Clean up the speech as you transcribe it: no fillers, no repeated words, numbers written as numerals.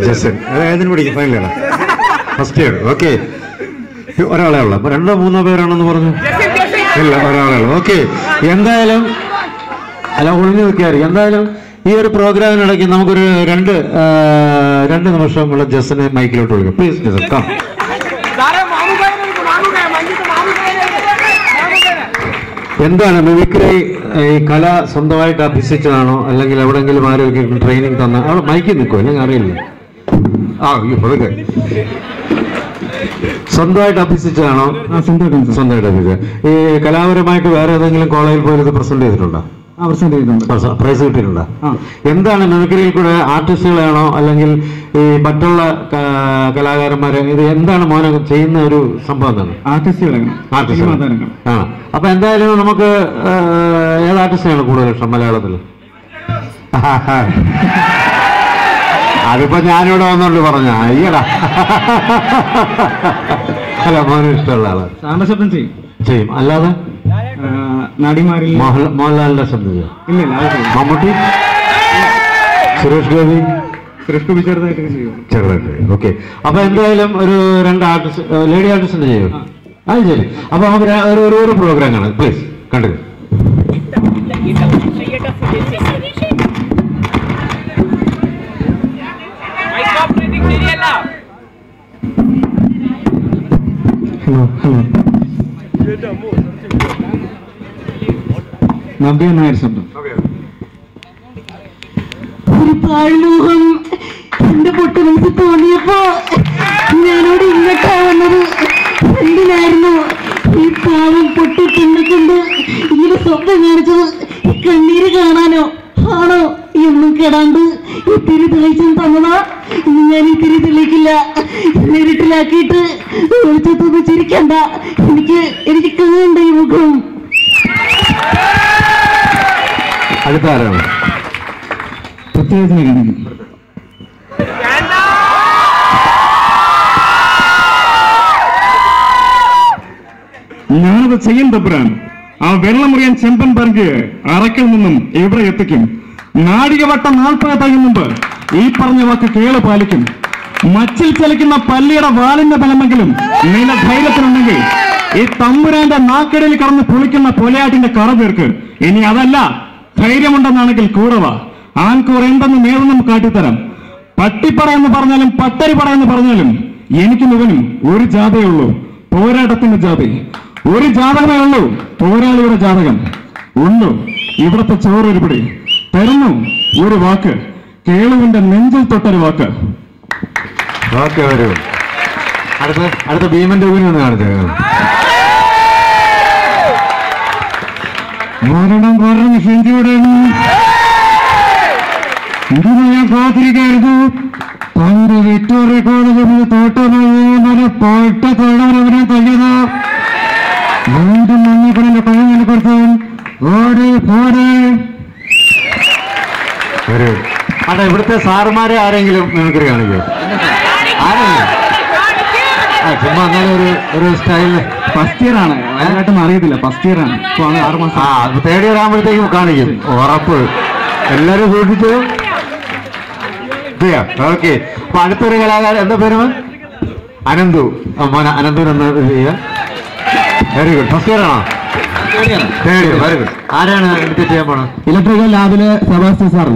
Jason ഏതിന് പഠിക്കും? ഫൈനലാണ്, first year. Okay, ഒരാളെ ഉള്ളു. അപ്പൊ 2-3 പേരാണെന്ന് പറഞ്ഞു. ഇല്ല, ഒരാളെ ഉള്ളു. ഓക്കെ, എന്തായാലും അല്ല ഒളിഞ്ഞു നിൽക്കായിരിക്കും. എന്തായാലും ഈ ഒരു പ്രോഗ്രാമിനിടയ്ക്ക് നമുക്കൊരു രണ്ട് നിമിഷമുള്ള ജസനെ മൈക്കിലോട്ട് വിളിക്കാം. Please Jason come. എന്താണ് മിമിക്രി? ഈ കല സ്വന്തമായിട്ട് അഭ്യസിച്ചതാണോ അല്ലെങ്കിൽ എവിടെങ്കിലും ആരെങ്കിലും ട്രെയിനിങ് തന്ന? അവിടെ മൈക്കിൽ നിൽക്കുമോ അല്ലെങ്കിൽ അറിയില്ല? അതൊക്കെ സ്വന്തമായിട്ട് അഭ്യസിച്ചതാണോ? സ്വന്തമായിട്ട് അഭ്യസിച്ച. ഈ കലാപരമായിട്ട് വേറെ ഏതെങ്കിലും കോളേജിൽ പോയി ഇത് പ്രസന്റ് ചെയ്തിട്ടുണ്ടോ? പ്രൈസ് കിട്ടിയിട്ടുണ്ടോ? എന്താണ് മിമിക്രിയിൽ കൂടെ ആർട്ടിസ്റ്റുകളാണോ അല്ലെങ്കിൽ ഈ മറ്റുള്ള കലാകാരന്മാരെ? ഇത് എന്താണ് മോനെ ചെയ്യുന്ന ഒരു സംഭവം? എന്താണ്? ആർട്ടിസ്റ്റുകളാണ്. അപ്പൊ എന്തായാലും നമുക്ക് ഏത് ആർട്ടിസ്റ്റാണ് കൂടുതൽ ഇഷ്ടം മലയാളത്തിൽ? അതിപ്പോ ഞാനിവിടെ വന്നോണ്ട് പറഞ്ഞ അയ്യടാ. അല്ല, മോനും ഇഷ്ടമുള്ള ആള് ശബ്ദം ചെയ്യും. അല്ലാതെ നടിമാരിൽ മോഹൻലാലിന്റെ ശബ്ദം ചെയ്യും. മമ്മൂട്ടി, സുരേഷ് ഗോപി ചെറുതായിട്ട് ചെയ്യും. ഓക്കെ, അപ്പൊ എന്തായാലും ഒരു 2 ആർട്ടിസ്റ്റ്, ലേഡി ആർട്ടിസ്റ്റിന്റെ ചെയ്യും. അത് ശരി. അപ്പൊ നമുക്ക് ഒരു പ്രോഗ്രാം കാണാം. പ്ലീസ് കണ്ടു. നവ്യ നായർ ശബ്ദം. ഒരു പാഴ്മോഹം എന്റെ പൊട്ടു മനസ്സിൽ തോന്നിയപ്പോ ഞാനോട് ഇങ്ങോട്ടാ വന്നത്. എന്തിനായിരുന്നു ഈ പാവം പൊട്ടി തിന്നിക്കൊണ്ട് ഇങ്ങനെ സ്വപ്നം കാണിച്ചത്? ഈ കണ്ണീര് കാണാനോ ആണോ? ഒന്നും കേടാണ്ട് ഈ തിരി തെളിച്ചും തന്നതാ. ഇനി ഞാൻ ഈ തിരി തെളിയിക്കില്ല. നേരിട്ടിലാക്കിയിട്ട് ഒളിച്ചൊന്നും ചിരിക്കണ്ട. എനിക്ക് കാണണ്ട ഈ മുഖം. അടുത്ത ആരാണ്? ഞാനത് ചെയ്യും തമ്പുരാൻ. ആ വെള്ളമുറിയാൻ ചെമ്പൻ പറഞ്ഞ് അറക്കിൽ നിന്നും എവിടെ എത്തിക്കും? നാടികവട്ടം 40 തയ്യും മുമ്പ് ഈ പറഞ്ഞ വാക്ക് കേള് പാലിക്കും. മച്ചിൽ ചലിക്കുന്ന പല്ലിയുടെ വാലിന്റെ ബലമെങ്കിലും നിന്റെ ധൈര്യത്തിനുണ്ടെങ്കിൽ ഈ തമ്പുരാന്റെ നാക്കടയിൽ കടന്ന് പൊളിക്കുന്ന പൊലയാട്ടിന്റെ കറ തീർക്ക്. ഇനി അതല്ല, ധൈര്യമുണ്ടെന്നാണെങ്കിൽ കൂടവാ. ആൻകൂർ എന്തെന്ന് നേതൊന്നും കാട്ടിത്തരാം. പട്ടിപ്പട എന്ന് പറഞ്ഞാലും പട്ടരിപ്പട എന്ന് പറഞ്ഞാലും എനിക്കും ഇവനും ഒരു ജാഥയേ ഉള്ളൂ, പോരാട്ടത്തിന്റെ ജാതി. ഒരു ജാതകമേ ഉള്ളൂ, പോരാളിയുടെ ജാതകം. ഉള്ളു ഇവിടത്തെ ചോറൊരുപിടി. തരുന്നു ഒരു വാക്ക്, കേളുവിന്റെ നെഞ്ചിൽ തൊട്ടൊരു വാക്ക്. ഓക്കെ, വരൂ. അടുത്ത ഭീമന്റെ ഊരിനൊന്ന് കാണിച്ചു. മരണം പറഞ്ഞ ഹിന്ദിയുടെ ഇതിനെ ഞാൻ കാത്തിരിക്കായിരുന്നു. തന്റെ വിക്ടോറിയ കോളേജിൽ തോട്ടമായി പാട്ട തൊഴിലാളിനെ തയ്യത് വീണ്ടും മണ്ണിക്കുടന്റെ കഴിവിനെ കുറിച്ച് ഓടി പോരെ. അതെ, ഇവിടുത്തെ സാറുമാരെ ആരെങ്കിലും മിമിക്രി കാണിക്കോ? ആരെങ്കിലും ചുമ്മാ എന്നാലും ഒരു സ്റ്റൈലില്. ഫസ്റ്റ് ഇയർ ആണ്, അതിനായിട്ടൊന്നും അറിയത്തില്ല. ഫസ്റ്റ് ഇയർ ആണ്, 6 മാസം. 3rd ഇയർ ആകുമ്പോഴത്തേക്കും കാണിക്കും ഉറപ്പ്. എല്ലാരും സൂക്ഷിച്ചു. ഓക്കെ, അപ്പൊ അടുത്തൊരു കലാകാരൻ. എന്താ പേര്? അനന്തു. മോനെ അനന്തുവിനെന്ന് ചെയ്യുക. Very good. ഫസ്റ്റ് ഇയർ ആണോ? 3rd year. Very good. ആരാണ് എടുത്തിട്ട് ചെയ്യാൻ പോണത്? ഇലക്ട്രിക്കൽ ലാബിലെ സെബാസ്റ്റ്യൻ സാർ.